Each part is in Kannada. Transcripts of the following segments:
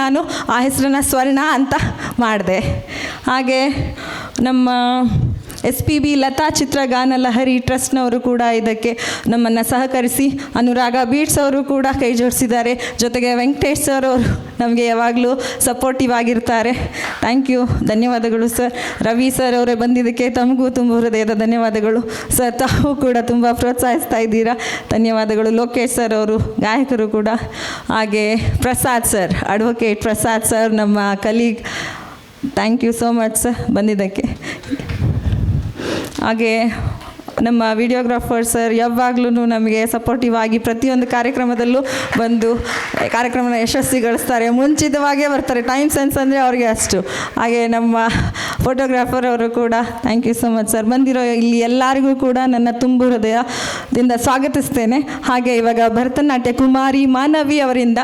ನಾನು ಆ ಹೆಸರನ್ನು ಸ್ವರ್ಣ ಅಂತ ಮಾಡಿದೆ. ಹಾಗೆ ನಮ್ಮ SPB ಲತಾ ಚಿತ್ರಗಾನ ಲಹರಿ ಟ್ರಸ್ಟ್ನವರು ಕೂಡ ಇದಕ್ಕೆ ನಮ್ಮನ್ನು ಸಹಕರಿಸಿ, ಅನುರಾಗ ಬೀಟ್ಸ್ ಅವರು ಕೂಡ ಕೈ ಜೋಡಿಸಿದ್ದಾರೆ. ಜೊತೆಗೆ ವೆಂಕಟೇಶ್ ಸರ್ ಅವರು ನಮಗೆ ಯಾವಾಗಲೂ ಸಪೋರ್ಟಿವ್ ಆಗಿರ್ತಾರೆ. ಥ್ಯಾಂಕ್ ಯು, ಧನ್ಯವಾದಗಳು ಸರ್. ರವಿ ಸರ್ ಅವರೇ ಬಂದಿದ್ದಕ್ಕೆ ತಮಗೂ ತುಂಬ ಹೃದಯದ ಧನ್ಯವಾದಗಳು ಸರ್. ತಾವು ಕೂಡ ತುಂಬ ಪ್ರೋತ್ಸಾಹಿಸ್ತಾ ಇದ್ದೀರಾ, ಧನ್ಯವಾದಗಳು. ಲೋಕೇಶ್ ಸರ್ ಅವರು ಗಾಯಕರು ಕೂಡ. ಹಾಗೆ Prasad sir, advocate Prasad sir, ನಮ್ಮ colleague, thank you so much sir ಬಂದಿದ್ದಕ್ಕೆ. ಹಾಗೆ ನಮ್ಮ ವಿಡಿಯೋಗ್ರಾಫರ್ ಸರ್ ಯಾವಾಗಲೂ ನಮಗೆ ಸಪೋರ್ಟಿವ್ ಆಗಿ ಪ್ರತಿಯೊಂದು ಕಾರ್ಯಕ್ರಮದಲ್ಲೂ ಬಂದು ಕಾರ್ಯಕ್ರಮನ ಯಶಸ್ವಿಗೊಳಿಸ್ತಾರೆ. ಮುಂಚಿತವಾಗೇ ಬರ್ತಾರೆ, ಟೈಮ್ ಸೆನ್ಸ್ ಅಂದರೆ ಅವ್ರಿಗೆ ಅಷ್ಟು. ಹಾಗೆ ನಮ್ಮ ಫೋಟೋಗ್ರಾಫರ್ ಅವರು ಕೂಡ thank you so much sir. ಬಂದಿರೋ ಇಲ್ಲಿ ಎಲ್ಲರಿಗೂ ಕೂಡ ನನ್ನ ತುಂಬು ಹೃದಯದಿಂದ ಸ್ವಾಗತಿಸ್ತೇನೆ. ಹಾಗೆ ಇವಾಗ ಭರತನಾಟ್ಯ ಕುಮಾರಿ ಮಾನವಿ ಅವರಿಂದ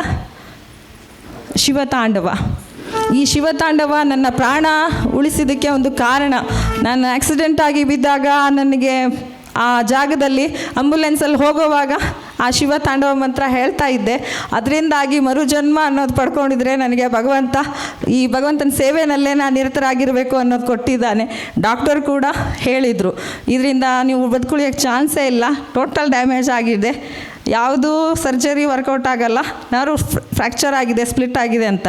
ಶಿವತಾಂಡವ. ಈ ಶಿವತಾಂಡವ ನನ್ನ ಪ್ರಾಣ ಉಳಿಸಿದ್ದಕ್ಕೆ ಒಂದು ಕಾರಣ. ನಾನು ಆಕ್ಸಿಡೆಂಟ್ ಆಗಿ ಬಿದ್ದಾಗ ನನಗೆ ಆ ಜಾಗದಲ್ಲಿ ಆಂಬುಲೆನ್ಸಲ್ಲಿ ಹೋಗುವಾಗ ಆ ಶಿವತಾಂಡವ ಮಂತ್ರ ಹೇಳ್ತಾ ಇದ್ದೆ. ಅದರಿಂದಾಗಿ ಮರುಜನ್ಮ ಅನ್ನೋದು ಪಡ್ಕೊಂಡಿದ್ರೆ ನನಗೆ ಭಗವಂತ ಈ ಭಗವಂತನ ಸೇವೆಯಲ್ಲೇ ನಾನು ನಿರತರಾಗಿರಬೇಕು ಅನ್ನೋದು ಕೊಟ್ಟಿದ್ದಾನೆ. ಡಾಕ್ಟರ್ ಕೂಡ ಹೇಳಿದರು, ಇದರಿಂದ ನೀವು ಬದುಕುಳಿಯೋಕ್ಕೆ ಚಾನ್ಸೇ ಇಲ್ಲ, ಟೋಟಲ್ ಡ್ಯಾಮೇಜ್ ಆಗಿದೆ, ಯಾವುದೂ ಸರ್ಜರಿ ವರ್ಕೌಟ್ ಆಗಲ್ಲ, ನರ್ವ್ ಫ್ರ್ಯಾಕ್ಚರ್ ಆಗಿದೆ, ಸ್ಪ್ಲಿಟ್ ಆಗಿದೆ ಅಂತ.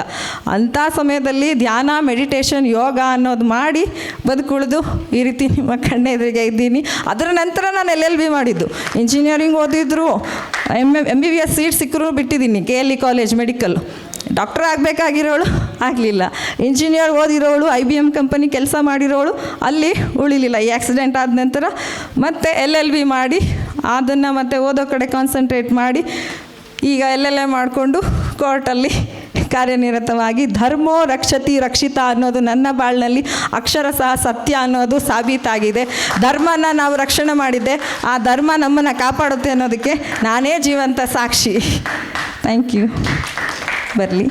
ಅಂಥ ಸಮಯದಲ್ಲಿ ಧ್ಯಾನ, ಮೆಡಿಟೇಷನ್, ಯೋಗ ಅನ್ನೋದು ಮಾಡಿ ಬದುಕುಳಿದು ಈ ರೀತಿ ನಿಮ್ಮ ಕಣ್ಣೆದುರಿಗೆ ಇದ್ದೀನಿ. ಅದರ ನಂತರ ನಾನು LLB ಮಾಡಿದ್ದು. ಇಂಜಿನಿಯರಿಂಗ್ ಓದಿದ್ರು, MBBS ಸೀಟ್ ಸಿಕ್ಕರೂ ಬಿಟ್ಟಿದ್ದೀನಿ. KLE college medical. ಡಾಕ್ಟರ್ ಆಗಬೇಕಾಗಿರೋಳು ಆಗಲಿಲ್ಲ. ಇಂಜಿನಿಯರ್ ಓದಿರೋಳು, IBM ಕಂಪನಿ ಕೆಲಸ ಮಾಡಿರೋಳು ಅಲ್ಲಿ ಉಳಿಲಿಲ್ಲ. ಈ ಆಕ್ಸಿಡೆಂಟ್ ಆದ ನಂತರ ಮತ್ತೆ LLB ಮಾಡಿ ಅದನ್ನು ಮತ್ತೆ ಓದೋ ಕಡೆ ಕಾನ್ಸಂಟ್ರೇಟ್ ಮಾಡಿ ಈಗ LLM ಮಾಡಿಕೊಂಡು ಕೋರ್ಟಲ್ಲಿ ಕಾರ್ಯನಿರತವಾಗಿ ಧರ್ಮೋ ರಕ್ಷತಿ ರಕ್ಷಿತ ಅನ್ನೋದು ನನ್ನ ಬಾಳಿನಲ್ಲಿ ಅಕ್ಷರಶಃ ಸತ್ಯ ಅನ್ನೋದು ಸಾಬೀತಾಗಿದೆ. ಧರ್ಮನ ನಾವು ರಕ್ಷಣೆ ಮಾಡಿದ್ದೆ, ಆ ಧರ್ಮ ನಮ್ಮನ್ನು ಕಾಪಾಡುತ್ತೆ ಅನ್ನೋದಕ್ಕೆ ನಾನೇ ಜೀವಂತ ಸಾಕ್ಷಿ. Thank you. ಬರಲಿ.